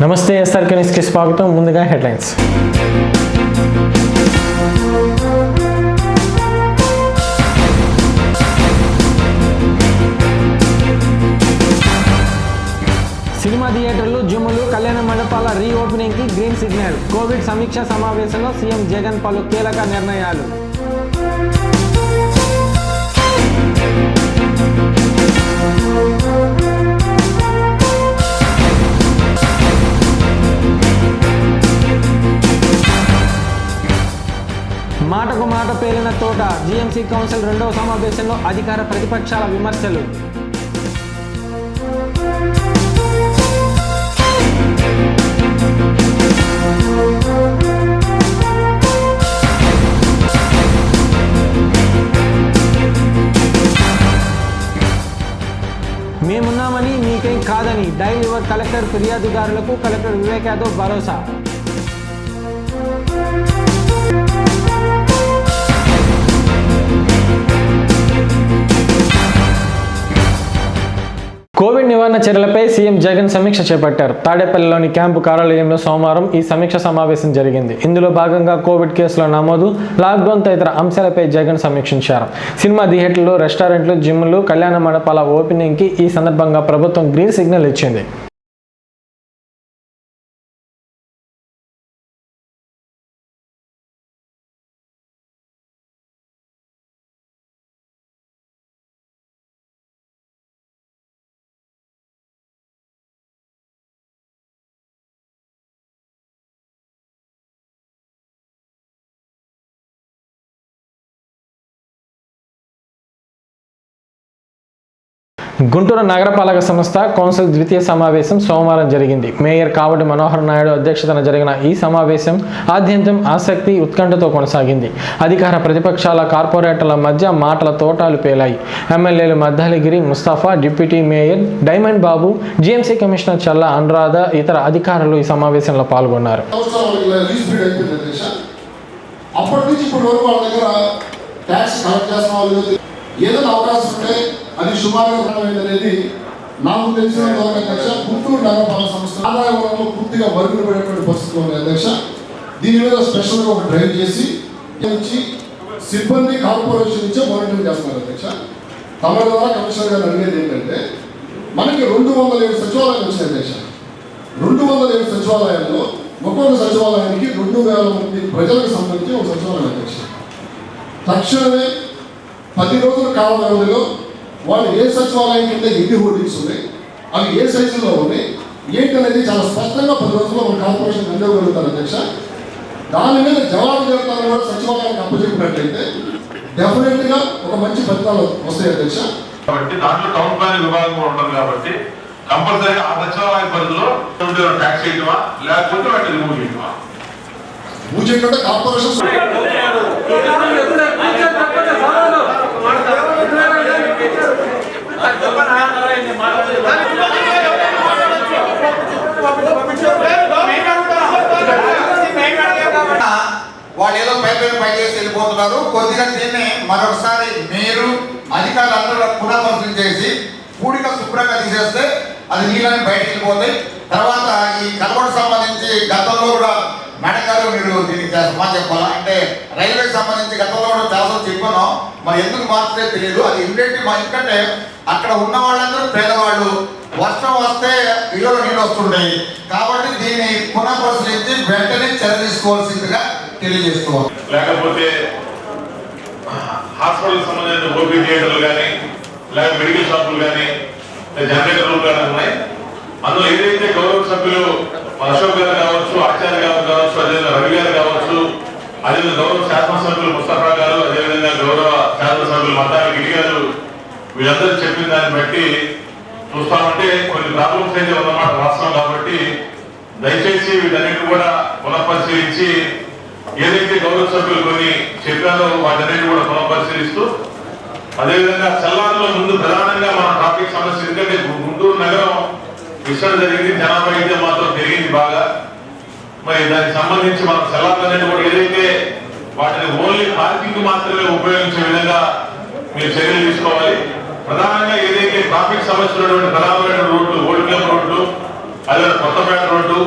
నమస్తే ఎస్ఆర్కే న్యూస్కి స్వాగతం. ముందుగా హెడ్లైన్స్. సినిమా థియేటర్లు, జిమ్ములు, కళ్యాణ మండపాల రీఓపెనింగ్ కి గ్రీన్ సిగ్నల్. కోవిడ్ సమీక్ష సమావేశంలో సీఎం జగన్ పలు కీలక నిర్ణయాలు. మాటకు మాట పేలిన తోట. జీఎంసీ కౌన్సిల్ రెండవ సమావేశంలో అధికార ప్రతిపక్షాల విమర్శలు. మేమున్నామని మీకేం కాదని డైల్ యువర్ కలెక్టర్ ఫిర్యాదుదారులకు కలెక్టర్ వివేక్ యాదవ్ భరోసా. కోవిడ్ నివారణ చర్యలపై సీఎం జగన్ సమీక్ష చేపట్టారు. తాడేపల్లిలోని క్యాంపు కార్యాలయంలో సోమవారం ఈ సమీక్ష సమావేశం జరిగింది. ఇందులో భాగంగా కోవిడ్ కేసుల నమోదు, లాక్డౌన్ తదితర అంశాలపై జగన్ సమీక్షించారు. సినిమా థియేటర్లు, రెస్టారెంట్లు, జిమ్లు, కళ్యాణ మండపాల ఓపెనింగ్ కి ఈ సందర్భంగా ప్రభుత్వం గ్రీన్ సిగ్నల్ ఇచ్చింది. గుంటూరు నగరపాలక సంస్థ కౌన్సిల్ ద్వితీయ సమావేశం సోమవారం జరిగింది. మేయర్ కావటి మనోహర్ నాయుడు అధ్యక్షతన జరిగిన ఈ సమావేశం ఆద్యంతం ఆసక్తి, ఉత్కంఠతో కొనసాగింది. అధికార ప్రతిపక్షాల, కార్పొరేటర్ల మధ్య మాటల తోటాలు పేలాయి. ఎమ్మెల్యేలు Maddali Giri Mustafa, deputy mayor diamond బాబు, జీఎంసీ కమిషనర్ చల్లా అనురాధ, ఇతర అధికారులు ఈ సమావేశంలో పాల్గొన్నారు. ఏదైనా అవకాశం ఉంటే అది సుమారుగా అనేది నాకు తెలిసిన అధ్యక్ష గుంటూరు నగరపాలక సంస్థ ఆదాయ వరంలో పూర్తిగా మరుగున పడేటువంటి పరిస్థితులు ఉన్నాయి అధ్యక్ష. దీని మీద స్పెషల్గా ఒక డ్రైవ్ చేసి సిబ్బంది కార్పొరేషన్ నుంచే మానిటరింగ్ చేస్తున్నారు అధ్యక్ష. తమ ద్వారా కమిషనర్ గారు అడిగేది ఏంటంటే, మనకి 207 సచివాలయాలు వచ్చాయి అధ్యక్ష. 207 సచివాలయాల్లో ఒక్కొక్క సచివాలయానికి 2000 మంది ప్రజలకు సంబంధించి ఒక సచివాలయం అధ్యక్ష. తక్షణమే 10 రోజుల కాల వ్యవధిలో వాళ్ళు ఏ సచివాలయం కింద ఎన్ని హోర్డింగ్స్ ఉన్నాయి, అవి ఏ సైజులో ఉన్నాయి ఏంటనేది చాలా స్పష్టంగా 10 రోజుల్లో మన కార్పొరేషన్ అందగలుగుతారు అధ్యక్ష. దాని మీద జవాబు చెప్తాను కూడా సచివాలయానికి అప్పచెప్పినట్లయితే డెఫినెట్గా ఒక మంచి ఫలితాలు వస్తాయి అధ్యక్ష. కాబట్టి దాంట్లో టౌన్ ప్లానింగ్ విభాగం ఉంటుంది కాబట్టి కంపల్సరీగా ఆ సచివాలయ పరిధిలో ట్యాక్స్ చేయటమా లేకపోతే వాటిని రిమూవ్ చేయటమా? రిమూవ్ చేయకుండా కార్పొరేషన్ వాళ్ళు ఏదో పై చేసి వెళ్ళిపోతున్నారు. కొద్దిగా దీన్ని మరొకసారి మీరు అధికారులందరూ పునఃపరిశీలన చేసి పూడిక శుభ్రంగా తీసేస్తే అది నీళ్ళని బయటకు వెళ్ళిపోతాయి. తర్వాత ఈ కలవకు సంబంధించి గతంలో కూడా మేడం గారు మీరు దీనికి సమాధానం చెప్పాలా అంటే, రైల్వే సంబంధించి గతంలో కూడా చాలా చెప్పాను, మరి ఎందుకు మార్చలే తెలియదు. అది ఇమ్మీడియట్లీ ఎందుకంటే అక్కడ ఉన్న వాళ్ళందరూ పేదవాళ్ళు, వర్షం వస్తే ఇళ్ళలో నీళ్ళు వస్తుంటాయి కాబట్టి దీన్ని పునఃపరిశీలించి వెంటనే చర్య తీసుకోవాల్సిందిగా తెలియజేసుకోవాలి. లేకపోతే హాస్పిటల్ సంబంధించిన ఓపీ థియేటర్లు కానీ లేక మెడికల్ షాపులు కానీ జనరేటర్లు కానీ ఉన్నాయి. అందులో ఏదైతే గౌరవ సభ్యులు అశోక్ గారు కావచ్చు, ఆచార్య గారు కావచ్చు, అదేవిధంగా రవి గారు కావచ్చు, అదేవిధంగా గౌరవ శాసనసభ్యులు ముస్తఫా గారు, అదేవిధంగా గౌరవ శాసనసభ్యులు మద్దాలిగిరి గారు వీళ్ళందరూ చెప్పిన దాన్ని బట్టి చూస్తామంటే కొన్ని ప్రాబ్లమ్స్ అయితే ఉన్నమాట రాష్ట్రం. కాబట్టి దయచేసి వీటన్నిటి కూడా పునఃపరిశీలించి ఏదైతే గౌరవ సభ్యులు కొన్ని చెప్పారో వాటన్నిటి కూడా పునఃపరిశీలిస్తూ, అదేవిధంగా చల్లారులో ముందు ప్రధానంగా మన ట్రాఫిక్ సమస్య, ఎందుకంటే గుంటూరు నగరం విషయం జరిగింది, జనాభా అయితే మాత్రం పెరిగింది బాగా. మరి దానికి సంబంధించి మనం చల్లారులన్నిటి కూడా ఏదైతే వాటిని ఓన్లీ పార్కింగ్ మాత్రమే ఉపయోగించే విధంగా మీరు చర్యలు తీసుకోవాలి. ప్రధానంగా ఏదైతే ట్రాఫిక్ సమస్యలు ప్రధానమైన రోడ్లు, ఓల్డ్ క్లబ్ రోడ్లు, అదే కొత్తపేట రోడ్డు,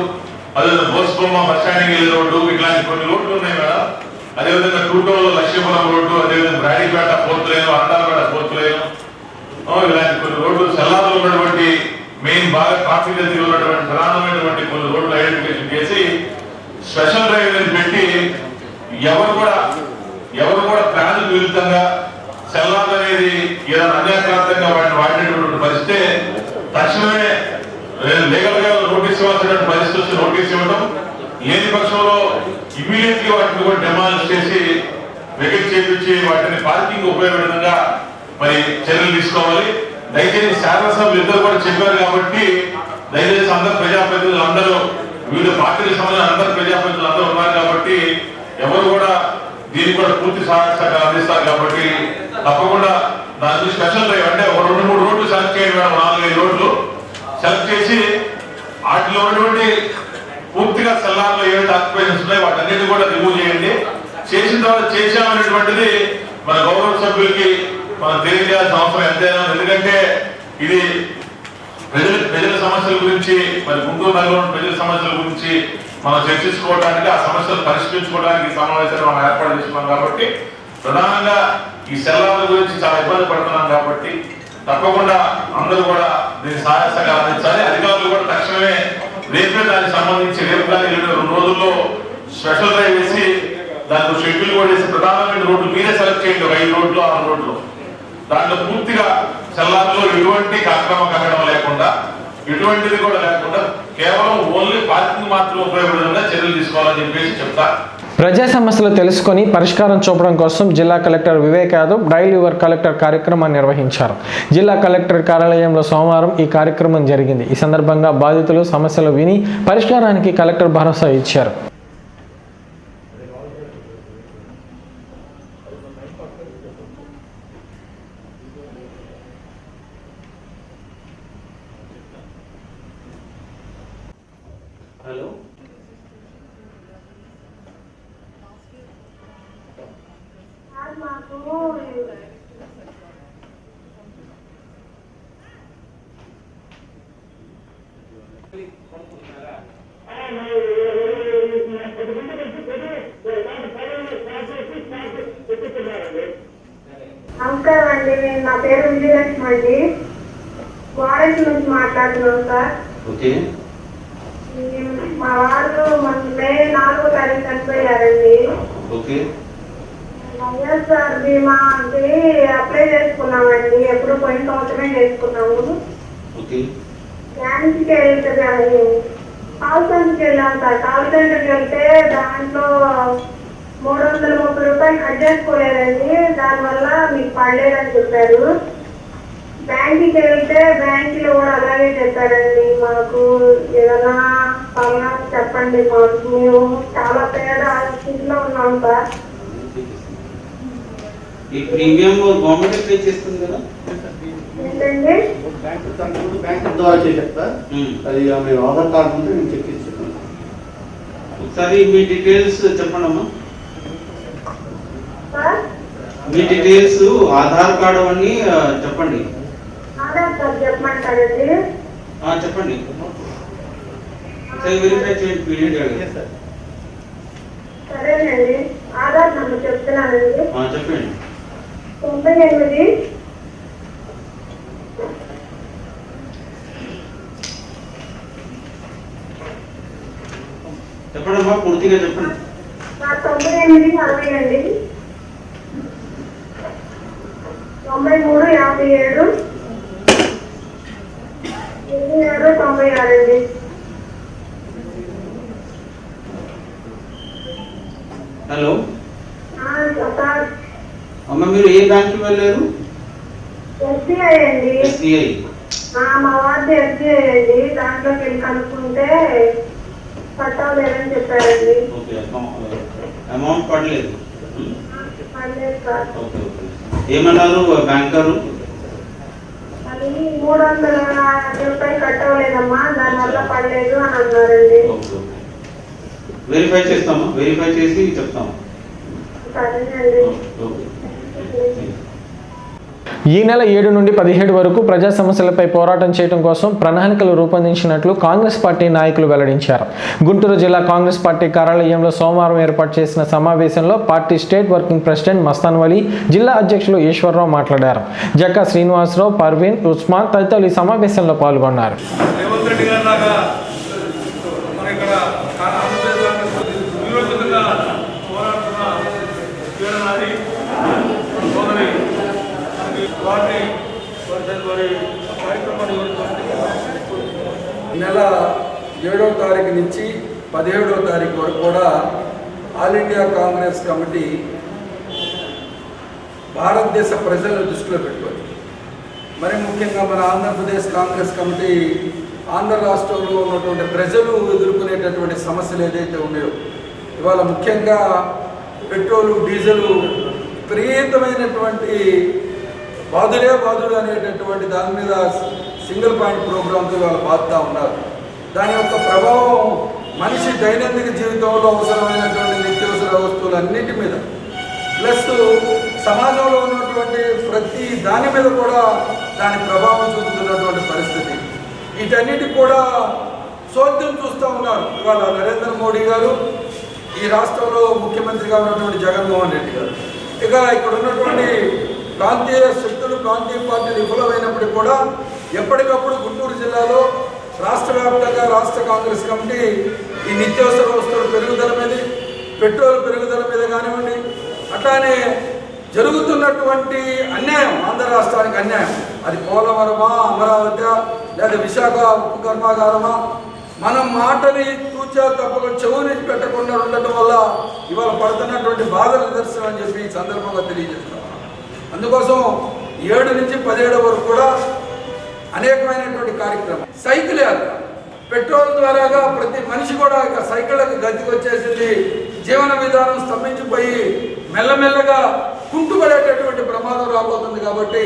అదే బోస్బొమ్మ బస్ స్టాండింగ్ వెళ్ళే రోడ్డు, ఇట్లాంటి కొన్ని రోడ్లు ఉన్నాయి మేడం. అదేవిధంగా టూటోలో లక్ష్మీపురం రోడ్డు, అదేవిధంగా Brodipet 4th line, అండాలపేట 4th line, ఇలాంటి కొన్ని రోడ్లు సెల్లార్లో ఉన్నటువంటి మెయిన్ బాగా ట్రాఫిక్ ఎదురు ఉన్నటువంటి ప్రధానమైనటువంటి కొన్ని రోడ్లు ఐడెంటిఫికేషన్ చేసి స్పెషల్ డ్రైవ్ అని పెట్టి ఎవరు కూడా ప్లాన్ విరుద్ధంగా సెల్లార్ అనేది ఏదైనా అన్యాక్రాంతంగా వాటిని వాడినటువంటి పరిస్థితి తక్షణమే లీగల్ గా నోటీస్ ఇవ్వాల్సినటువంటి పరిస్థితి వచ్చి నోటీస్ ఇవ్వడం, లేని పక్షంలో ఇమీడియట్లీ వాటిని కూడా డిమాండ్ చేసి వెకెట్ చేపించి వాటిని పార్కింగ్ ఉపయోగపడే విధంగా మరి చర్యలు తీసుకోవాలి. దయచేసి శాసనసభ్యులు ఇద్దరు కూడా చెప్పారు కాబట్టి దయచేసి అందరు ప్రజాప్రతినిధులు అందరూ వివిధ పార్టీలకు సంబంధించిన అందరు ప్రజాప్రతినిధులు అందరూ ఉన్నారు కాబట్టి ఎవరు కూడా దీనికి కూడా పూర్తి సహకారం అందిస్తారు కాబట్టి తప్పకుండా దానికి స్పెషల్ డ్రైవ్ అంటే ఒక 2-3 రోడ్లు సెలెక్ట్ చేయండి మేడం, 4-5 రోడ్లు సెలెక్ట్ చేసి వాటిలో ఉన్నటువంటి పూర్తిగా సెల్లార్లో ఏవైతే ఆక్యుపేషన్స్ ఉన్నాయో వాటన్నిటి కూడా రిమూవ్ చేయండి. చేసిన తర్వాత చేసామనేటువంటిది మన గౌరవ సభ్యులకి మనం తెలియజేయాల్సిన అవసరం ఎంతైనా. ఎందుకంటే ఇది ప్రజల సమస్యల గురించి, మరి గుంటూరు నగరంలో ప్రజల సమస్యల గురించి మనం చర్చించుకోవడానికి, ఆ సమస్యలు పరిష్కరించుకోవడానికి సమావేశాలు మనం ఏర్పాటు చేసుకున్నాం కాబట్టి ప్రధానంగా ఈ సెల్లార్ల గురించి చాలా ఇబ్బంది పడుతున్నాం కాబట్టి తప్పకుండా అందరూ కూడా దీన్ని సహాయ సహకారం అందించాలి. అధికారులు కూడా తక్షణమే రేపే దానికి సంబంధించి రేపు కానీ 2 రోజుల్లో స్పెషల్ డ్రైవ్ వేసి దానికి షెడ్యూల్ కూడా వేసి ప్రధానమైన రోడ్లు మీరే సెలెక్ట్ చేయండి, 5 రోడ్లు 6 రోడ్లు. దాంట్లో పూర్తిగా సెల్లార్లో ఎటువంటి అక్రమ కట్టడం లేకుండా, ఎటువంటిది కూడా లేకుండా కేవలం ఓన్లీ పార్కింగ్ మాత్రం ఉపయోగపడేలా చర్యలు తీసుకోవాలని చెప్పేసి చెప్తా. ప్రజా సమస్యలు తెలుసుకొని పరిష్కారం చూపడం కోసం జిల్లా collector Vivek Yadav dial your collector కార్యక్రమాన్ని నిర్వహించారు. జిల్లా కలెక్టర్ కార్యాలయంలో సోమవారం ఈ కార్యక్రమం జరిగింది. ఈ సందర్భంగా బాధితులు సమస్యలు విని పరిష్కారానికి కలెక్టర్ భరోసా ఇచ్చారు. హలో, నమస్కారం అండి, నా పేరు విజయలక్ష్మి అండి, వారంటీ నుంచి మాట్లాడుతున్నాను సార్. ఓకే. మా వాళ్ళు మే 4వ తారీఖు చనిపోయారండి. ఓకే. వైఎస్ఆర్ బీమాకి అప్లై చేసుకున్నామండి, ఎప్పుడు పోయిన సంవత్సరమే చేసుకున్నాము. ఓకే. బ్యాంక్కి వెళ్తే కాల్ సెంటర్కి వెళ్ళాం సార్. కాల్ సెంటర్కి వెళ్తే దాంట్లో 330 రూపాయలు కట్ చేసుకోలేదండి, దానివల్ల మీకు పడలేదని చెప్పారు. బ్యాంకుకి వెళ్తే బ్యాంకులో కూడా అలాగే చెప్పారండి. మాకు ఏదైనా పనులు చెప్పండి, మాకు మేము చాలా పేద స్థితిలో ఉన్నాం సార్. ఈ ప్రీమియం గవర్నమెంట్ పే చేస్తుంది కదా? ఏంటండి? బ్యాంక్ ద్వారా చేసేస్తా. అది మేము ఆధార్ కార్డు ఉంటే మేము చెక్ ఇస్తున్నాం. ఒకసారి మీ డీటెయిల్స్ చెప్పండి అమ్మా. సార్ మీ డీటెయిల్స్ ఆధార్ కార్డు అవన్నీ చెప్పండి. ఆధార్ కార్డు చెప్పమంటారండి? చెప్పండి. వెరిఫై చేయండి పీరియడ్. సరేనండి, ఆధార్ నెంబర్ చెప్తున్నానండి. చెప్పండి. 98 చెప్పండి అమ్మా, పూర్తిగా చెప్పండి. 98 60 అండి, 93 57 96 అండి. హలో సార్, అమ్మ, మీరు ఏ బ్యాంక్కి వెళ్ళారు? ఎస్బీఐ అండి. ఎస్బీఐ. మా వార్డు ఎస్బీఐ అండి. దాంట్లోకి వెళ్ళి కనుక్కుంటే పట్టలేదని చెప్పారండి. ఓకే. అమౌంట్ పడలేదు. పడలేదు సార్. ఓకే. ఓకే. ఏమన్నారు బ్యాంకరు? అది 300 రూపాయలు కట్టవలేదమ్మా, దానివల్ల పడలేదు అని అన్నారండి. ఓకే. ఓకే. వెరిఫై చేస్తామా, వెరిఫై చేసి చెప్తాము. సరేనండి. ఓకే. ఈ నెల 7 నుండి 17 వరకు ప్రజా సమస్యలపై పోరాటం చేయడం కోసం ప్రణాళికలు రూపొందించినట్లు కాంగ్రెస్ పార్టీ నాయకులు వెల్లడించారు. గుంటూరు జిల్లా కాంగ్రెస్ పార్టీ కార్యాలయంలో సోమవారం ఏర్పాటు చేసిన సమావేశంలో party state working president Mastan Vali, జిల్లా అధ్యక్షులు ఈశ్వరరావు మాట్లాడారు. జక్కా శ్రీనివాసరావు, పర్వీన్, ఉస్మాన్ తదితరులు ఈ సమావేశంలో పాల్గొన్నారు. నెల 7వ తారీఖు నుంచి 17వ తారీఖు వరకు కూడా ఆల్ ఇండియా కాంగ్రెస్ కమిటీ భారతదేశ ప్రజలను దృష్టిలో పెట్టుకుంది. మరి ముఖ్యంగా మన ఆంధ్రప్రదేశ్ కాంగ్రెస్ కమిటీ ఆంధ్ర రాష్ట్రంలో ఉన్నటువంటి ప్రజలు ఎదుర్కొనేటటువంటి సమస్యలు ఏదైతే ఉన్నాయో, ఇవాళ ముఖ్యంగా పెట్రోలు, డీజిలు విపరీతమైనటువంటి బాధుడు అనేటటువంటి దాని మీద సింగిల్ పాయింట్ ప్రోగ్రామ్తో వాళ్ళు బాధతా ఉన్నారు. దాని యొక్క ప్రభావం మనిషి దైనందిక జీవితంలో అవసరమైనటువంటి నిత్యావసర వస్తువులు అన్నింటి మీద, ప్లస్ సమాజంలో ఉన్నటువంటి ప్రతి దాని మీద కూడా దాని ప్రభావం చూపుతున్నటువంటి పరిస్థితి. వీటన్నిటికి కూడా చోద్యం చూస్తూ ఉన్నారు. ఇవాళ నరేంద్ర మోడీ గారు, ఈ రాష్ట్రంలో ముఖ్యమంత్రిగా ఉన్నటువంటి జగన్మోహన్ రెడ్డి గారు, ఇక ఇక్కడ ఉన్నటువంటి ప్రాంతీయ శక్తులు, ప్రాంతీయ పార్టీలు విఫలమైనప్పటికీ కూడా ఎప్పటికప్పుడు గుంటూరు జిల్లాలో రాష్ట్ర వ్యాప్తంగా రాష్ట్ర కాంగ్రెస్ కమిటీ ఈ నిత్యావసర వస్తువుల పెరుగుదల మీద, పెట్రోల్ పెరుగుదల మీద కానివ్వండి, అట్లానే జరుగుతున్నటువంటి అన్యాయం, ఆంధ్ర రాష్ట్రానికి అన్యాయం, అది పోలవరమా, అమరావతి లేదా విశాఖ ఉక్కు కర్మాగారమా, మనం మాటని తూచా తప్పగా చెవుని పెట్టకుండా ఉండటం వల్ల ఇవాళ పడుతున్నటువంటి బాధల నిదర్శనం అని చెప్పి ఈ సందర్భంగా తెలియజేస్తున్నాం. అందుకోసం 7 నుంచి 17 వరకు కూడా అనేకమైనటువంటి కార్యక్రమం. సైకిల్ యాత్ర, పెట్రోల్ ద్వారాగా ప్రతి మనిషి కూడా ఇక సైకిళ్ళకి గతికి వచ్చేసింది. జీవన విధానం స్తంభించిపోయి మెల్లమెల్లగా కుంటుపడేటటువంటి ప్రమాదం రాబోతుంది. కాబట్టి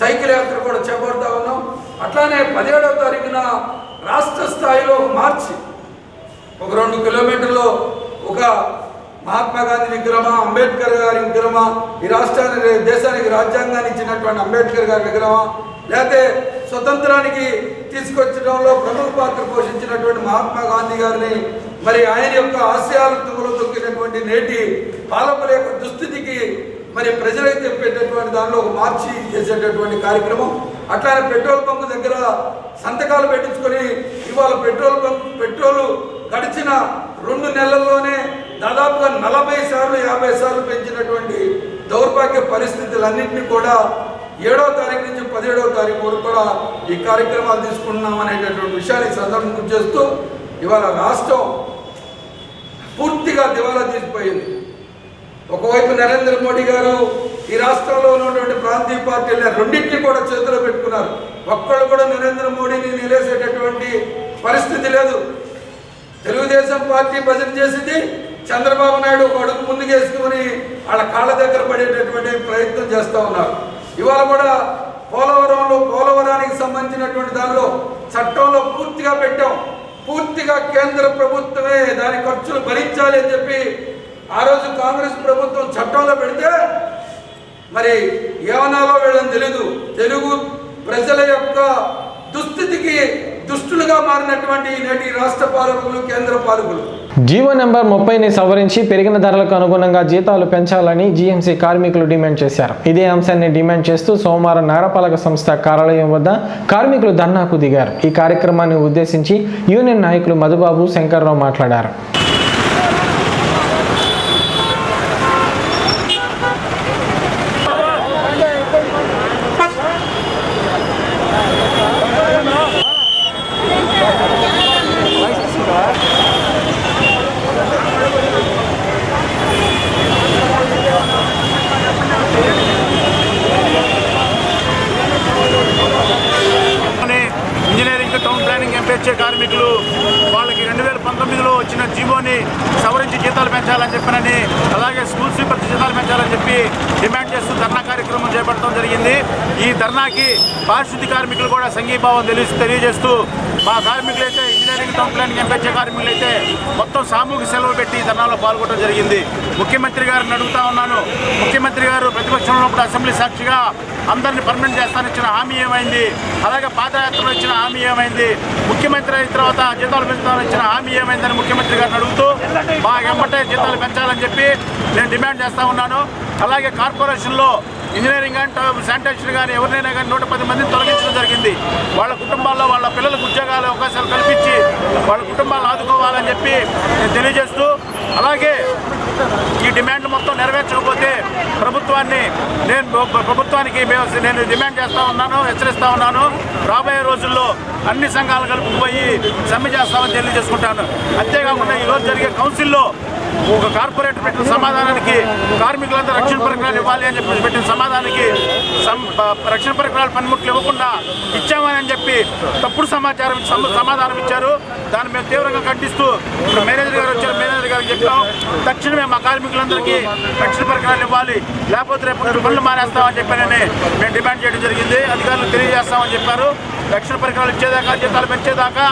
సైకిల్ యాత్ర కూడా చేపడతా ఉన్నాం. అట్లానే 17వ తారీఖున రాష్ట్ర స్థాయిలో మార్చి ఒక 2 కిలోమీటర్లు ఒక మహాత్మా గాంధీ విగ్రహమా, అంబేద్కర్ గారి విగ్రహమా, ఈ రాష్ట్రానికి దేశానికి రాజ్యాంగాన్ని ఇచ్చినటువంటి అంబేద్కర్ గారి విగ్రహమా, లేకపోతే స్వతంత్రానికి తీసుకొచ్చడంలో ప్రముఖ పాత్ర పోషించినటువంటి మహాత్మా గాంధీ గారిని, మరి ఆయన యొక్క ఆశయాలు తుమ్మలో తొక్కినటువంటి నేటి పాలకుల యొక్క దుస్థితికి మరి ప్రజలైతే తెప్పేటటువంటి దానిలో ఒక మార్చి చేసేటటువంటి కార్యక్రమం. అట్లానే పెట్రోల్ బంక్ దగ్గర సంతకాలు పెట్టించుకొని ఇవాళ పెట్రోలు గడిచిన 2 నెలల్లోనే దాదాపుగా 40 సార్లు 50 సార్లు పెంచినటువంటి దౌర్భాగ్య పరిస్థితులన్నింటినీ కూడా 7వ తారీఖు నుంచి 17వ తారీఖు వరకు కూడా ఈ కార్యక్రమాలు తీసుకుంటున్నాం అనేటటువంటి విషయాన్ని సందర్భం గుర్తు చేస్తూ, ఇవాళ రాష్ట్రం పూర్తిగా దివాలా తీసిపోయింది. ఒకవైపు నరేంద్ర మోడీ గారు ఈ రాష్ట్రంలో ఉన్నటువంటి ప్రాంతీయ పార్టీలను రెండింటినీ కూడా చేతిలో పెట్టుకున్నారు. ఒక్కళ్ళు కూడా నరేంద్ర మోడీని నిలేసేటటువంటి పరిస్థితి లేదు. తెలుగుదేశం పార్టీ భజన చేసింది, చంద్రబాబు నాయుడు ఒక అడుగు ముందుకు వేసుకుని వాళ్ళ కాళ్ళ దగ్గర పడేటటువంటి ప్రయత్నం చేస్తూ ఉన్నారు. ఇవాళ కూడా పోలవరానికి సంబంధించినటువంటి దానిలో చట్టంలో పూర్తిగా పెట్టాం. పూర్తిగా కేంద్ర ప్రభుత్వమే దాని ఖర్చులు భరించాలి అని చెప్పి ఆ రోజు కాంగ్రెస్ ప్రభుత్వం చట్టంలో పెడితే మరి ఏమనాలో వీళ్ళని తెలీదు. తెలుగు ప్రజల యొక్క దుస్థితికి దుష్టులుగా మారినటువంటి నేటి రాష్ట్ర పాలకులు, కేంద్ర పాలకులు. జీవో నెంబర్ 30ని సవరించి పెరిగిన ధరలకు అనుగుణంగా జీతాలు పెంచాలని జీఎంసీ కార్మికులు డిమాండ్ చేశారు. ఇదే అంశాన్ని డిమాండ్ చేస్తూ సోమవారం నగరపాలక సంస్థ కార్యాలయం వద్ద కార్మికులు ధర్నాకు దిగారు. ఈ కార్యక్రమాన్ని ఉద్దేశించి యూనియన్ నాయకులు మధుబాబు, శంకర్రావు మాట్లాడారు. కార్మికులు వాళ్ళకి 2019లో వచ్చిన జీవోని సవరించి జీతాలు పెంచాలని చెప్పినని, అలాగే స్కూల్ స్వీపర్ జీతాలు పెంచాలని చెప్పి డిమాండ్ చేస్తూ ధర్నా కార్యక్రమం చేపట్టడం జరిగింది. ఈ ధర్నాకి పారిశుద్ధ్య కార్మికులు కూడా సంఘీభావం తెలియజేస్తూ మా కార్మికులైతే ఇంజనీరింగ్ టౌన్ ప్లానింగ్ ఎంపీహెచ్ కార్మికులు అయితే మొత్తం సామూహిక సెలవు పెట్టి ధర్నాలో పాల్గొనడం జరిగింది. ముఖ్యమంత్రి గారిని అడుగుతా ఉన్నాను, ముఖ్యమంత్రి గారు ప్రతిపక్షంలో ఉన్నప్పుడు అసెంబ్లీ సాక్షిగా అందరినీ పర్మనెంట్ చేస్తానిచ్చిన హామీ ఏమైంది? అలాగే పాదయాత్రలో ఇచ్చిన హామీ ఏమైంది? ముఖ్యమంత్రి అయిన తర్వాత జీతాలు పెంచుతామని ఇచ్చిన హామీ ఏమైందని ముఖ్యమంత్రి గారిని అడుగుతూ మా వెంబటే జీతాలు పెంచాలని చెప్పి నేను డిమాండ్ చేస్తూ ఉన్నాను. అలాగే కార్పొరేషన్లో ఇంజనీరింగ్ అండ్ శానిటేషన్ కానీ ఎవరినైనా కానీ 110 మందిని తొలగించడం జరిగింది. వాళ్ళ కుటుంబాల్లో వాళ్ళ పిల్లలకు ఉద్యోగాల అవకాశాలు కల్పించి వాళ్ళ కుటుంబాలను ఆదుకోవాలని చెప్పి నేను తెలియజేస్తూ, అలాగే ఈ డిమాండ్ మొత్తం నెరవేర్చకపోతే ప్రభుత్వానికి నేను డిమాండ్ చేస్తూ ఉన్నాను, హెచ్చరిస్తూ ఉన్నాను. రాబోయే రోజుల్లో అన్ని సంఘాలు కలుపుకుపోయి సమ్మె చేస్తామని తెలియజేసుకుంటాను. అంతేకాకుండా ఈరోజు జరిగే కౌన్సిల్లో ఒక కార్పొరేటర్ పెట్టిన సమాధానానికి కార్మికులంతా రక్షణ పరికరాలు ఇవ్వాలి అని చెప్పి పెట్టిన సమాధానానికి రక్షణ పరికరాలు పనిముట్లు ఇవ్వకుండా ఇచ్చామని చెప్పి తప్పుడు సమాధానం ఇచ్చారు. దాన్ని మేము తీవ్రంగా ఖండిస్తూ ఇప్పుడు మేనేజర్ గారు వచ్చారు, మేనేజర్ గారికి చెప్పాం తక్షణమే మా కార్మికులందరికీ రక్షణ పరికరాలు ఇవ్వాలి, లేకపోతే రేపు పనులు మానేస్తామని చెప్పానని మేము డిమాండ్ చేయడం జరిగింది. అధికారులు తెలియజేస్తామని చెప్పారు. రక్షణ పరికరాలు ఇచ్చేదాకా, జీతాలు పెంచేదాకా,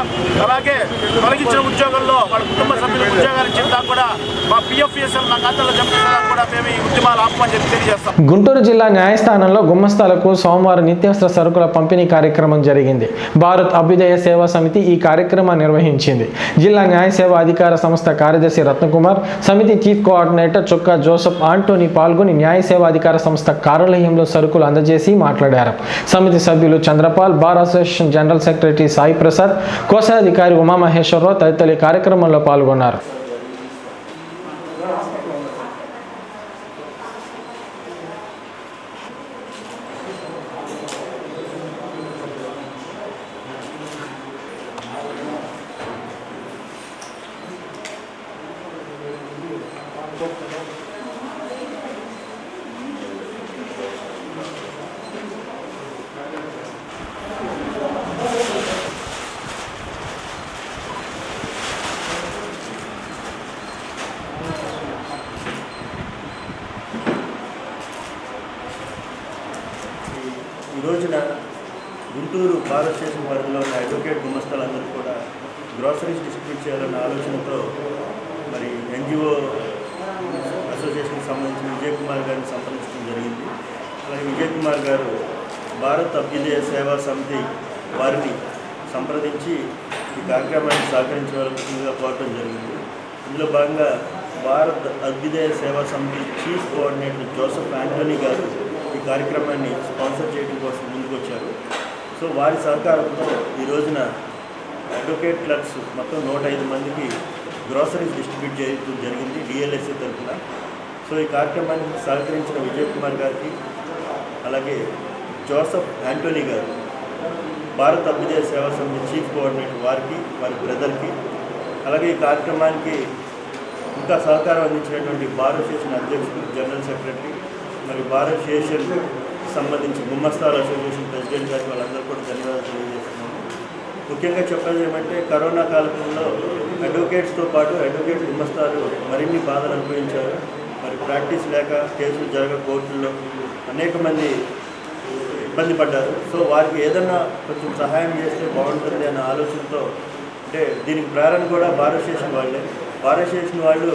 అలాగే తొలగించిన ఉద్యోగుల్లో వాళ్ళ కుటుంబ సభ్యులకు ఉద్యోగాలు ఇచ్చేదాకా కూడా మా పిఎఫ్ఎస్ఎల్ మా ఖాతాలో జమ చేసేదాకా కూడా మేము ఈ ఉద్యమాలు ఆపమని చెప్పి తెలియజేస్తాం. గుంటూరు జిల్లా న్యాయస్థానంలో గుమ్మస్తాలకు సోమవారం నిత్యావసర సరుకుల పంపిణీ కార్యక్రమం జరిగింది. భారత్ అభ్యుదయ సేవా సమితి ఈ కార్యక్రమాన్ని నిర్వహించింది. జిల్లా న్యాయ సేవా అధికార సంస్థ కార్యదర్శి రత్నకుమార్, సమితి చీఫ్ కోఆర్డినేటర్ చొక్కా జోసెఫ్ ఆంటోనీ పాల్గొని న్యాయ సేవా అధికార సంస్థ కార్యాలయంలో సరుకులు అందజేసి మాట్లాడారు. సమితి సభ్యులు Chanderpaul, bar association general secretary Sai Prasad, కోశాధికారి ఉమామహేశ్వరరావు తదితరులు కార్యక్రమంలో పాల్గొన్నారు. ఈ రోజున గుంటూరు బార్ అసోసియేషన్ పరిధిలో ఉన్న అడ్వకేట్ గుమస్తాలందరూ కూడా గ్రాసరీస్ డిస్ట్రిబ్యూట్ చేయాలన్న ఆలోచనతో మరి ఎన్జిఓ అసోసియేషన్కి సంబంధించిన విజయ్ కుమార్ గారిని సంప్రదించడం జరిగింది. అలాగే విజయ్ కుమార్ గారు భారత్ అభ్యుదయ సేవా సమితి వారిని సంప్రదించి ఈ కార్యక్రమాన్ని సహకరించవలసిందిగా కోరడం జరిగింది. ఇందులో భాగంగా భారత్ అభ్యుదయ సేవా సమితి చీఫ్ కోఆర్డినేటర్ జోసెఫ్ ఆంటోనీ గారు ఈ కార్యక్రమాన్ని స్పాన్సర్ చేయడం కోసం ముందుకు వచ్చారు. సో వారి సహకారంతో ఈ రోజున అడ్వకేట్ క్లర్క్స్ మొత్తం 105 మందికి గ్రాసరీస్ డిస్ట్రిబ్యూట్ చేయడం జరిగింది డిఎల్ఎస్ఏ తరఫున. సో ఈ కార్యక్రమానికి సహకరించిన విజయ్ కుమార్ గారికి, అలాగే జోసెఫ్ ఆంటోనీ గారు భారత్ అభ్యుదయ సేవా సమితి చీఫ్ కోఆర్డినేటర్ వారికి, వారి బ్రదర్కి, అలాగే ఈ కార్యక్రమానికి ఇంకా సహకారం అందించినటువంటి బార్ అసోసియేషన్ అధ్యక్షుడు, జనరల్ సెక్రటరీ, మరి బార్ అసోసియేషన్ సంబంధించి గుమ్మస్తాల అసోసియేషన్ ప్రెసిడెంట్ గారికి వాళ్ళందరూ కూడా ధన్యవాదాలు తెలియజేస్తున్నాము. ముఖ్యంగా చెప్పేది ఏమంటే కరోనా కాలంలో అడ్వకేట్స్తో పాటు అడ్వకేట్ గుమ్మస్తాలు మరిన్ని బాధలు అనుభవించారు. మరి ప్రాక్టీస్ లేక కేసులు జరగ కోర్టుల్లో అనేక మంది ఇబ్బంది పడ్డారు. సో వారికి ఏదన్నా కొంచెం సహాయం చేస్తే బాగుంటుంది అన్న ఆలోచనతో, అంటే దీనికి ప్రేరణ కూడా బార్ అసోసియేషన్ వాళ్ళే. బార్ అసోసియేషన్ వాళ్ళు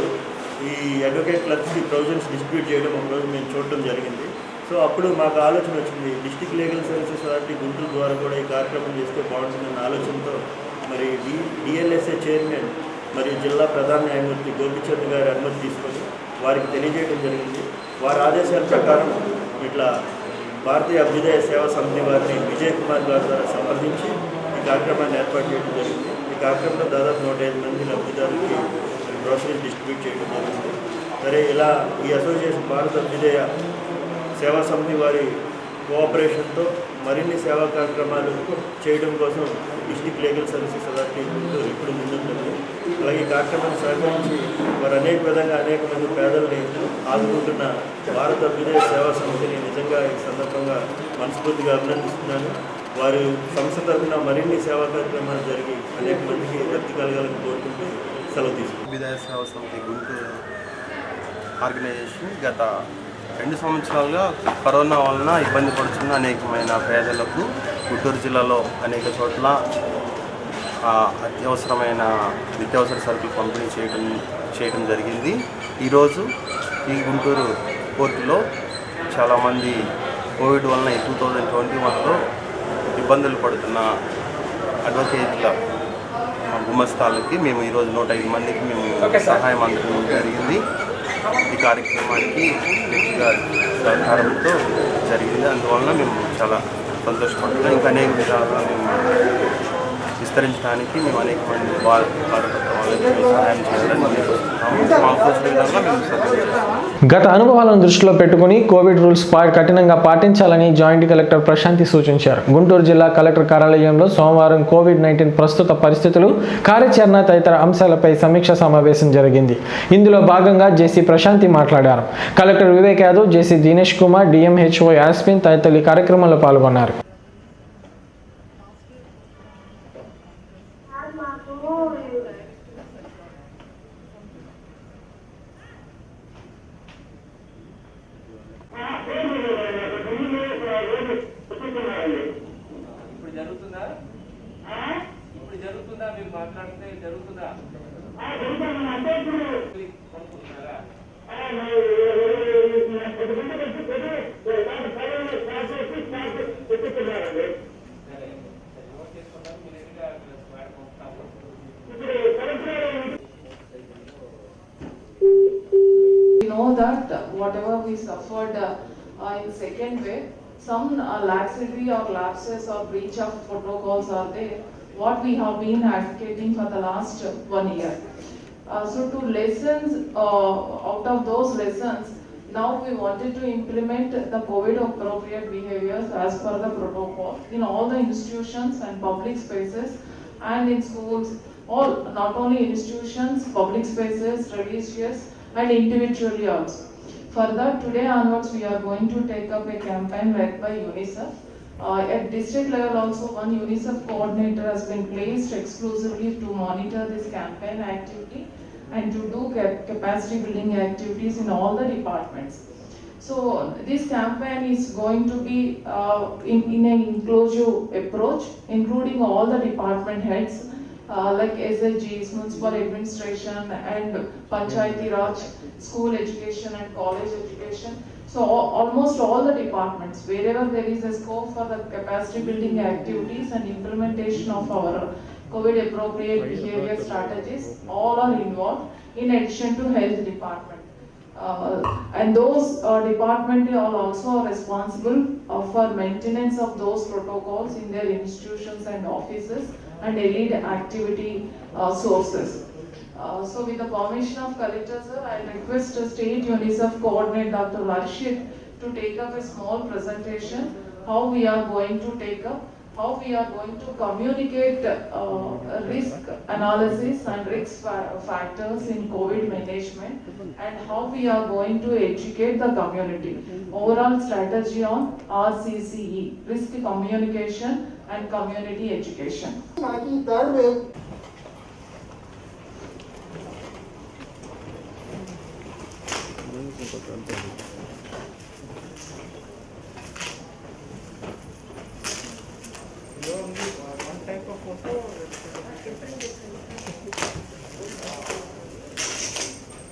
ఈ అడ్వకేట్ క్లర్క్స్కి ప్రొవిజన్స్ డిస్ట్రిబ్యూట్ చేయడం ఒకరోజు మేము చూడటం జరిగింది. సో అప్పుడు మాకు ఆలోచన వచ్చింది, district legal services authority Guntur ద్వారా కూడా ఈ కార్యక్రమం చేస్తే బాగుంటుందన్న ఆలోచనతో మరి డిఎల్ఎస్ఏ చైర్మన్ మరియు జిల్లా ప్రధాన న్యాయమూర్తి గోపిచంద్ గారి అనుమతి తీసుకొని వారికి తెలియజేయడం జరిగింది. వారి ఆదేశాల ప్రకారం ఇట్లా భారతీయ అభ్యుదయ సేవా సమితి వారిని విజయ్ కుమార్ గారి ద్వారా సంప్రదించి ఈ కార్యక్రమాన్ని ఏర్పాటు చేయడం జరిగింది. ఈ కార్యక్రమంలో దాదాపు 105 మంది లబ్ధిదారులకి గ్రోసరీస్ డిస్ట్రిబ్యూట్ చేయడం జరిగింది. సరే, ఇలా ఈ అసోసియేషన్ భారత అభ్యుదయ సేవా సమితి వారి కోఆపరేషన్తో మరిన్ని సేవా కార్యక్రమాలు చేయడం కోసం డిస్ట్రిక్ట్ లీగల్ సర్వీసెస్ అథారిటీ ఇప్పుడు ముందుంటుంది. అలాగే ఈ కార్యక్రమాన్ని సహకరించి వారు అనేక విధంగా అనేక మంది పేదల్ని ఆదుకుంటున్న భారత అభ్యుదయ సేవా సమితిని నిజంగా ఈ సందర్భంగా మనస్ఫూర్తిగా అభినందిస్తున్నాను. వారి సంస్థ తరఫున మరిన్ని సేవా కార్యక్రమాలు జరిగి అనేక మందికి లబ్ధి కలగాలని కోరుకుంటూ సెలవు తీసుకుంటాం. అభ్యుదయ సేవా సమితి గుంటూరు ఆర్గనైజేషన్ గత 2 సంవత్సరాలుగా కరోనా వలన ఇబ్బంది పడుతున్న అనేకమైన పేదలకు గుంటూరు జిల్లాలో అనేక చోట్ల అత్యవసరమైన నిత్యావసర సరుకులు పంపిణీ చేయడం జరిగింది. ఈరోజు ఈ గుంటూరు పోర్టులో చాలామంది కోవిడ్ వలన 2021లో ఇబ్బందులు పడుతున్న అడ్వకేట్ల గుమస్తాలకి మేము ఈరోజు 105 మందికి మేము సహాయం అందడం జరిగింది. ఈ కార్యక్రమానికి గారి సహకారంతో జరిగింది. అందువలన మేము చాలా సంతోషపడుతున్నాం. ఇంకా అనేక విధాలుగా మేము విస్తరించడానికి మేము అనేక మంది వాళ్ళకి సహాయం చేయాలని గత అనుభవాలను దృష్టిలో పెట్టుకుని కోవిడ్ రూల్స్ కఠినంగా పాటించాలని జాయింట్ కలెక్టర్ ప్రశాంతి సూచించారు. గుంటూరు జిల్లా కలెక్టర్ కార్యాలయంలో సోమవారం కోవిడ్-19 ప్రస్తుత పరిస్థితులు, కార్యాచరణ తదితర అంశాలపై సమీక్ష సమావేశం జరిగింది. ఇందులో భాగంగా జేసీ ప్రశాంతి మాట్లాడారు. కలెక్టర్ వివేక్ యాదవ్, జేసీ దినేష్ కుమార్, డిఎంహెచ్ఓ యాస్మిన్ తదితరులు ఈ కార్యక్రమంలో పాల్గొన్నారు. We know that whatever we suffered in second wave, some laxity or lapses or breach of protocols are there, what we have been advocating for the last 1 year. So to lessons, out of those lessons, now we wanted to implement the COVID appropriate behaviors as per the protocol in all the institutions and public spaces and in schools, all, not only institutions, public spaces, religious and individually also. Further, today onwards we are going to take up a campaign led by UNICEF. At district level also, one UNICEF coordinator has been placed exclusively to monitor this campaign activity and to do capacity building activities in all the departments. So this campaign is going to be in an inclusive approach, including all the department heads like SHGs, municipal administration and Panchayati Raj, school education and college education. So almost all the departments, wherever there is a scope for the capacity building activities and implementation of our COVID appropriate behavior strategies, all are involved in addition to health department. And those departments are also responsible for maintenance of those protocols in their institutions and offices and lead activity sources. So with the permission of Collector sir, I request State UNICEF Coordinator Dr. Varshit to take up a small presentation, how we are going to take up, how we are going to communicate risk analysis and risk factors in COVID management and how we are going to educate the community. Overall strategy on RCCE, risk communication and community education. Third wave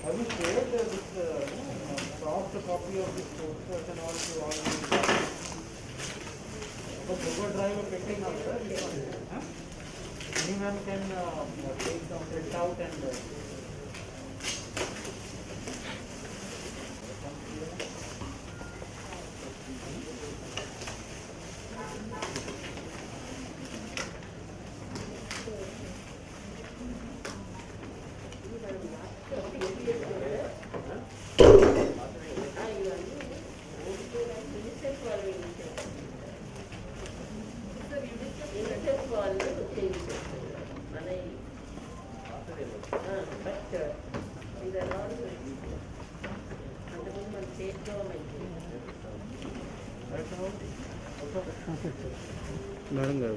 Have you shared this soft copy of this posters and all to all? But Google Drive are pending now, sir. Anyone can take some print out and. Madam గారు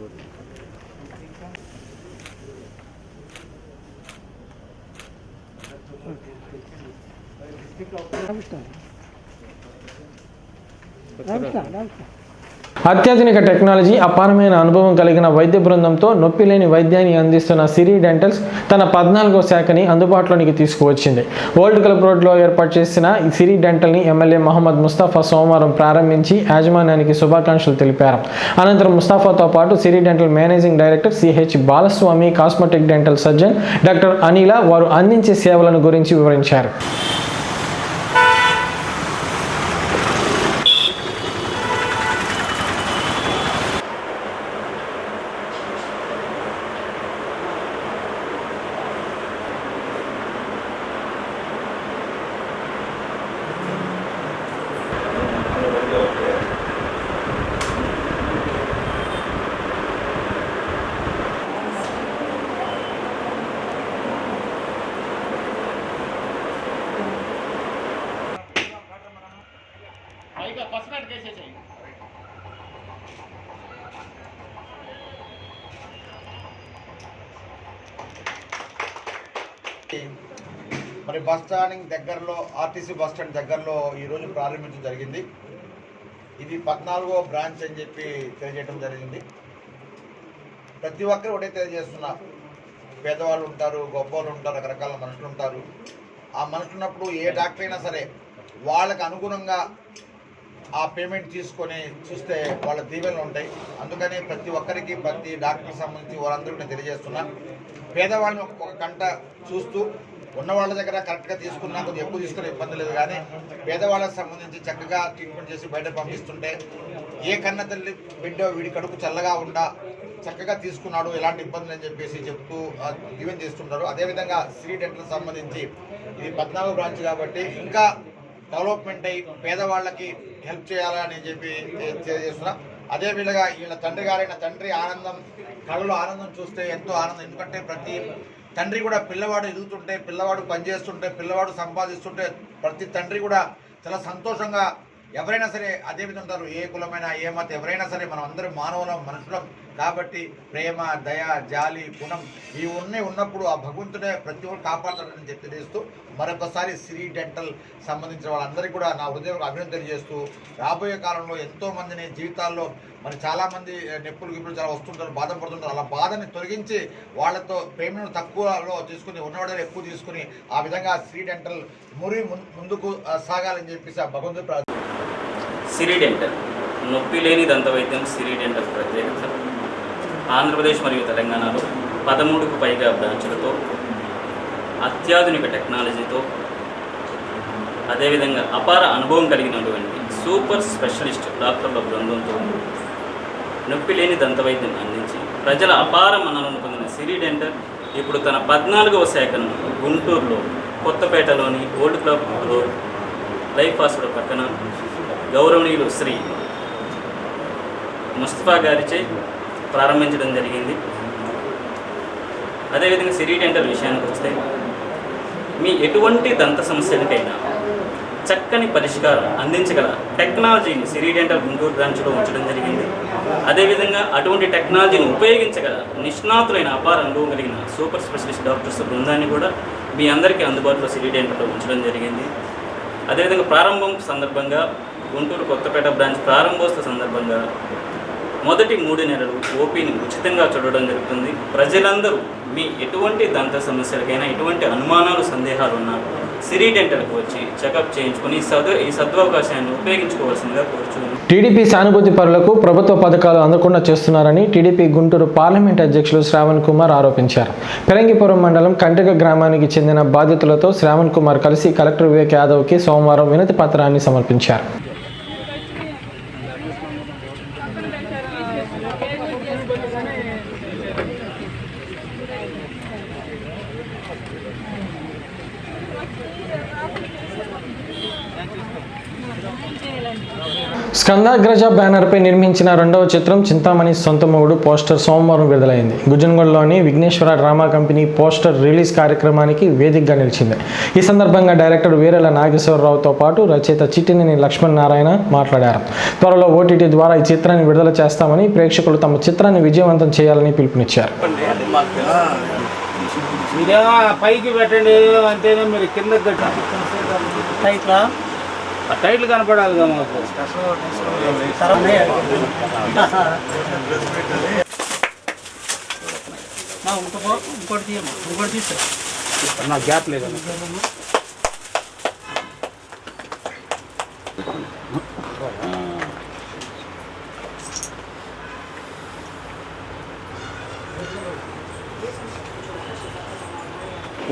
అత్యాధునిక technology, అపారమైన అనుభవం కలిగిన వైద్య బృందంతో నొప్పి లేని వైద్యాన్ని అందిస్తున్న సిరి డెంటల్స్ తన 14వ శాఖని అందుబాటులోనికి తీసుకువచ్చింది. ఓల్డ్ క్లబ్ రోడ్లో ఏర్పాటు చేసిన ఈ సిరి డెంటల్ని ఎమ్మెల్యే మహమ్మద్ ముస్తాఫా సోమవారం ప్రారంభించి యాజమాన్యానికి శుభాకాంక్షలు తెలిపారు. అనంతరం ముస్తాఫాతో పాటు Siri dental managing director CH Balaswamy, cosmetic dental surgeon doctor Anila వారు అందించే సేవలను గురించి వివరించారు. మరి బస్ స్టాండ్ దగ్గరలో, ఆర్టీసీ బస్ స్టాండ్ దగ్గరలో ఈరోజు ప్రారంభించడం జరిగింది. ఇది 14వ బ్రాంచ్ అని చెప్పి తెలియజేయడం జరిగింది. ప్రతి ఒక్కరు ఒకటే తెలియజేస్తున్నా, పేదవాళ్ళు ఉంటారు, గొప్పవాళ్ళు ఉంటారు, రకరకాల మనుషులు ఉంటారు. ఆ మనుషులు ఉన్నప్పుడు ఏ డాక్టర్ అయినా సరే వాళ్ళకి అనుగుణంగా ఆ పేమెంట్ తీసుకొని చూస్తే వాళ్ళ దీవెనలు ఉంటాయి. అందుకని ప్రతి ఒక్కరికి, ప్రతి డాక్టర్కి సంబంధించి వాళ్ళందరికీ నేను తెలియజేస్తున్నా, పేదవాళ్ళని ఒక గంట చూస్తూ ఉన్న వాళ్ళ దగ్గర కరెక్ట్గా తీసుకున్నా, కొంచెం ఎక్కువ తీసుకునే ఇబ్బంది లేదు. కానీ పేదవాళ్ళకి సంబంధించి చక్కగా ట్రీట్మెంట్ చేసి బయట పంపిస్తుంటే ఏ కన్న తల్లి బిడ్డ వీడి కడుపు చల్లగా ఉండా చక్కగా తీసుకున్నాడు, ఎలాంటి ఇబ్బందులు అని చెప్పేసి చెప్తూ ఈవెంట్ చేస్తుంటారు. అదేవిధంగా సిరి డెంటల్ సంబంధించి ఇది 14వ బ్రాంచ్ కాబట్టి ఇంకా డెవలప్మెంట్ అయ్యి పేదవాళ్ళకి హెల్ప్ చేయాలని చెప్పి తెలియజేస్తున్నా. అదేవిధంగా వీళ్ళ తండ్రి గారైన తండ్రి ఆనందం, కళ్ళలో ఆనందం చూస్తే ఎంతో ఆనందం. ఎందుకంటే ప్రతి తండ్రి కూడా పిల్లవాడు ఎదుగుతుంటే, పిల్లవాడు పనిచేస్తుంటే, పిల్లవాడు సంపాదిస్తుంటే ప్రతి తండ్రి కూడా చాలా సంతోషంగా, ఎవరైనా సరే అదే విధంగా ఉంటారు. ఏ కులమైనా, ఏ మతం, ఎవరైనా సరే మనం అందరం మానవులం, మనుషులం కాబట్టి ప్రేమ, దయ, జాలి, గుణం ఇవన్నీ ఉన్నప్పుడు ఆ భగవంతుడే ప్రతి ఒక్కరు కాపాడతాడని చెప్పి తెలియజేస్తూ మరొకసారి సిరి డెంటల్ సంబంధించిన వాళ్ళందరికీ కూడా నా హృదయం అభినందన తెలియజేస్తూ, రాబోయే కాలంలో ఎంతోమందిని జీవితాల్లో మరి చాలామంది నొప్పులు చాలా వస్తుంటారు, బాధపడుతుంటారు. అలా బాధని తొలగించి వాళ్ళతో పేమెంట్ తక్కువలో తీసుకుని ఉన్నవాడే ఎక్కువ తీసుకుని ఆ విధంగా సిరి డెంటల్ ముందుకు సాగాలని చెప్పేసి ఆ భగవంతుడు. సిరి డెంటల్ నొప్పి లేని దంతవైద్యం. సిరి డెంటల్ ప్రత్యేకత ఆంధ్రప్రదేశ్ మరియు తెలంగాణలో 13కు పైగా బ్రాంచులతో, అత్యాధునిక టెక్నాలజీతో, అదేవిధంగా అపార అనుభవం కలిగినటువంటి సూపర్ స్పెషలిస్ట్ డాక్టర్ల బృందంతో నొప్పి లేని దంతవైద్యం అందించి ప్రజల అపార మన్ననలను పొందిన సిరి డెంటల్ ఇప్పుడు తన 14వ శాఖను గుంటూరులో కొత్తపేటలోని old club road life hospital పక్కన గౌరవనీయులు శ్రీ ముస్తఫా గారిచే ప్రారంభించడం జరిగింది. అదేవిధంగా సిరి డెంటల్ విషయానికి వస్తే మీ ఎటువంటి దంత సమస్యలకైనా చక్కని పరిష్కారం అందించగల టెక్నాలజీని సిరి డెంటల్ గుంటూరు బ్రాంచ్లో ఉంచడం జరిగింది. అదేవిధంగా అటువంటి టెక్నాలజీని ఉపయోగించగల నిష్ణాతులైన అపార అనుభవం కలిగిన సూపర్ స్పెషలిస్ట్ డాక్టర్స్ బృందాన్ని కూడా మీ అందరికీ అందుబాటులో సిరి డెంటల్లో ఉంచడం జరిగింది. అదేవిధంగా ప్రారంభం సందర్భంగా గుంటూరు కొత్తపేట బ్రాంచ్ ప్రారంభోత్సవ సందర్భంగా మొదటి 3 నెలలు ఓపీని ఉచితంగా చూడడం జరుగుతుంది. ప్రజలందరూ మీ ఎటువంటి దంత సమస్యలకైనా, ఎటువంటి అనుమానాలు, సందేహాలు ఉన్నా సిరి డెంటల్కి వచ్చి చెకప్ చేయించుకుని ఈ సద్వవకాశాన్ని ఉపయోగించుకోవాల్సిందిగా కోరుచున్నాను. టీడీపీ సానుభూతి పరులకు ప్రభుత్వ పథకాలు అందకుండా చేస్తున్నారని టీడీపీ గుంటూరు పార్లమెంట్ అధ్యక్షులు శ్రావణ్ కుమార్ ఆరోపించారు. పెరంగిపురం మండలం కంటిక గ్రామానికి చెందిన బాధితులతో శ్రావణ్ కుమార్ కలిసి కలెక్టర్ వివేక్ యాదవ్కి సోమవారం వినతి పత్రాన్ని సమర్పించారు. స్కందాగ్రజ బ్యానర్పై నిర్మించిన 2వ చిత్రం చింతామణి సొంత మొగుడు పోస్టర్ సోమవారం విడుదలైంది. గుజన్గూడలోని Vighneshwara drama company poster release కార్యక్రమానికి వేదికగా నిలిచింది. ఈ సందర్భంగా డైరెక్టర్ వీరెల నాగేశ్వరరావుతో పాటు రచయిత చిట్టినేని లక్ష్మణ్ నారాయణ మాట్లాడారు. త్వరలో ఓటీటీ ద్వారా ఈ చిత్రాన్ని విడుదల చేస్తామని, ప్రేక్షకులు తమ చిత్రాన్ని విజయవంతం చేయాలని పిలుపునిచ్చారు. పైకి పెట్టండి అంటేనే మీరు కింద టైటిల్ కనపడాలిగా మాకు. ఇంకోటి తీసుకో నా గ్యాప్ లేదు.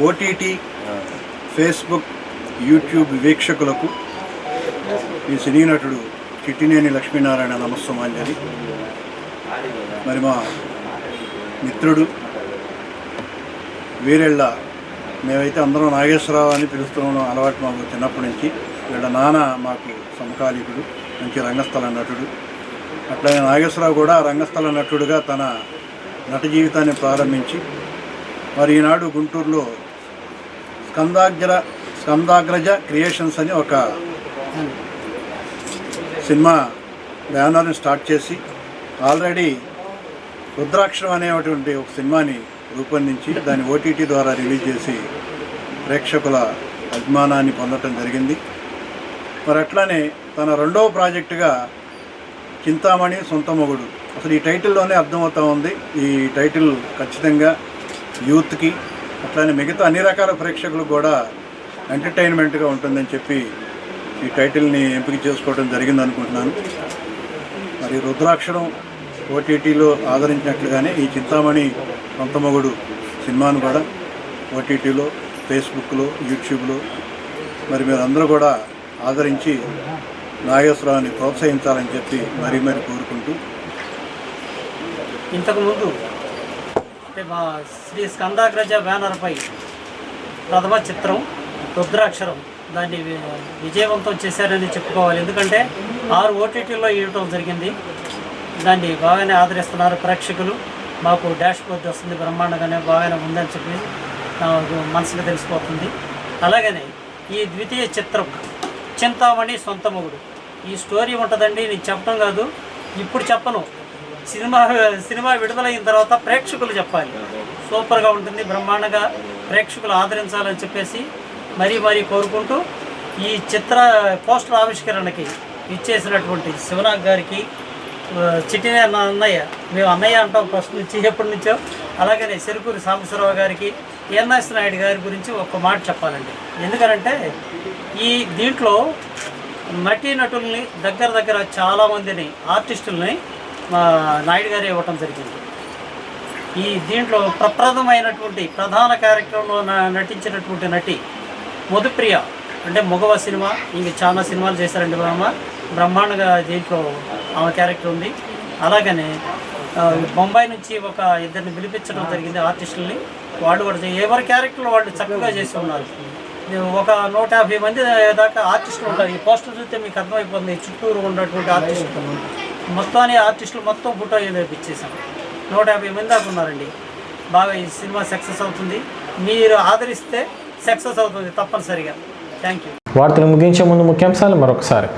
ఓటీటీ, ఫేస్బుక్, యూట్యూబ్ వీక్షకులకు ఈ సినీ నటుడు చిట్టినేని లక్ష్మీనారాయణ నమస్సుమాంజలి. మరి మా మిత్రుడు వీరెళ్ళ, మేమైతే అందరం నాగేశ్వరరావు అని పిలుస్తున్నాం, అలవాటు మాకు చిన్నప్పటి నుంచి. వీళ్ళ నాన్న మాకు సమకాలీకుడు, మంచి రంగస్థల నటుడు. అట్లాగే నాగేశ్వరరావు కూడా రంగస్థల నటుడుగా తన నట జీవితాన్ని ప్రారంభించి మరి ఈనాడు గుంటూరులో స్కందాగ్రజ క్రియేషన్స్ అని ఒక సినిమా బ్యానర్ని స్టార్ట్ చేసి ఆల్రెడీ రుద్రాక్షరం అనేటువంటి ఒక సినిమాని రూపొందించి దాన్ని ఓటీటీ ద్వారా రిలీజ్ చేసి ప్రేక్షకుల అభిమానాన్ని పొందటం జరిగింది. మరి అట్లానే తన రెండవ ప్రాజెక్టుగా చింతామణి సొంత మొగుడు, అసలు ఈ టైటిల్లోనే అర్థమవుతూ ఉంది. ఈ టైటిల్ ఖచ్చితంగా యూత్కి అట్లానే మిగతా అన్ని రకాల ప్రేక్షకులకు కూడా ఎంటర్టైన్మెంట్గా ఉంటుందని చెప్పి ఈ టైటిల్ని ఎంపిక చేసుకోవడం జరిగింది అనుకుంటున్నాను. మరి రుద్రాక్షరం ఓటీటీలో ఆదరించినట్లుగానే ఈ చింతామణి సొంత మొగుడు సినిమాను కూడా ఓటీటీలో, ఫేస్బుక్లో, యూట్యూబ్లో మరి మీరందరూ కూడా ఆదరించి నాగేశ్వరరావుని ప్రోత్సహించాలని చెప్పి మరీ కోరుకుంటూ, ఇంతకుముందు మా శ్రీ స్కందాగ్రజ బ్యానర్పై ప్రథమ చిత్రం రుద్రాక్షరం దాన్ని విజయవంతం చేశారని చెప్పుకోవాలి. ఎందుకంటే 6 ఓటీటీల్లో ఇవ్వటం జరిగింది. దాన్ని బాగానే ఆదరిస్తున్నారు ప్రేక్షకులు. మాకు డాష్ బోర్డ్ వస్తుంది, బ్రహ్మాండంగానే బాగానే ఉందని చెప్పి మనసుకు తెలిసిపోతుంది. అలాగనే ఈ ద్వితీయ చిత్రం చింతామణి సొంత మొగుడు, ఈ స్టోరీ ఉంటుందండి. నేను చెప్పడం కాదు, ఇప్పుడు చెప్పను. సినిమా విడుదలైన తర్వాత ప్రేక్షకులు చెప్పాలి. సూపర్గా ఉంటుంది, బ్రహ్మాండంగా ప్రేక్షకులు ఆదరించాలని చెప్పేసి మరీ కోరుకుంటూ, ఈ చిత్ర పోస్టర్ ఆవిష్కరణకి ఇచ్చేసినటువంటి శివనాగ్ గారికి, చిట్టినే అన్నయ్య, మేము అన్నయ్య అంటాం ఫస్ట్ నుంచి ఎప్పటి నుంచో, అలాగనే చెరుకూరి సాంబశివరావు గారికి, ఎన్ఎస్ నాయుడు గారి గురించి ఒక్క మాట చెప్పాలండి. ఎందుకనంటే ఈ దీంట్లో నటీనటుల్ని దగ్గర చాలామందిని ఆర్టిస్టుల్ని మా నాయుడు గారు ఇవ్వటం జరిగింది. ఈ దీంట్లో ప్రప్రథమైనటువంటి ప్రధాన కార్యక్రమంలో నటించినటువంటి నటి మధుప్రియ, అంటే మగవ సినిమా, ఇంక చాలా సినిమాలు చేశారండి ఆమె, బ్రహ్మాండంగా దీంట్లో ఆమె క్యారెక్టర్ ఉంది. అలాగనే బొంబాయి నుంచి ఒక ఇద్దరిని పిలిపించడం జరిగింది ఆర్టిస్టులని. వాళ్ళు కూడా ఎవరి క్యారెక్టర్లు వాళ్ళు చక్కగా చేసి ఉన్నారు. ఒక 150 మంది దాకా ఆర్టిస్టులు ఉంటారు. ఈ పోస్టర్ చూస్తే మీకు అర్థమైపోతుంది చుట్టూరు ఉన్నటువంటి ఆర్టిస్టులు మొత్తాన్ని, ఆర్టిస్టులు మొత్తం ఫోటో ఇచ్చేసాం. 150 మంది దాకా ఉన్నారండి. బాగా ఈ సినిమా సక్సెస్ అవుతుంది. మీరు ఆదరిస్తే సక్సెస్ అవుతుంది తప్పనిసరిగా. Thank you. వార్తలు ముగించే ముందు ముఖ్యాంశాలు మరొకసారి.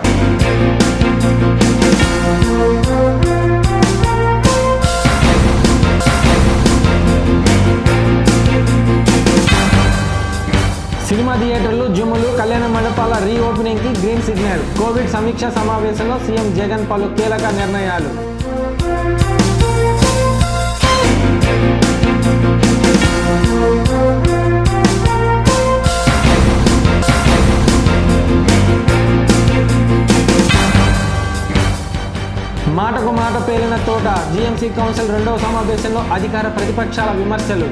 సినిమా థియేటర్లు, జిమ్ములు, కళ్యాణ మండపాల రీఓపెనింగ్కి గ్రీన్ సిగ్నల్. కోవిడ్ సమీక్ష సమావేశంలో సీఎం జగన్ పలు కీలక నిర్ణయాలు. మాటకు మాట పేలిన తోట. జీఎంసీ కౌన్సిల్ 2వ సమావేశంలో అధికార ప్రతిపక్షాల విమర్శలు.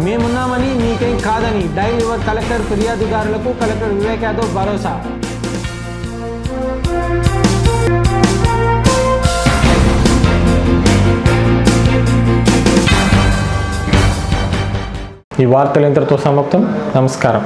మేమున్నామని మీకేం కాదని డైల్ యువర్ కలెక్టర్ ఫిర్యాదుదారులకు కలెక్టర్ వివేక్ యాదవ్ భరోసా. ఈ వార్తలు ఇంతటితో సమాప్తం. నమస్కారం.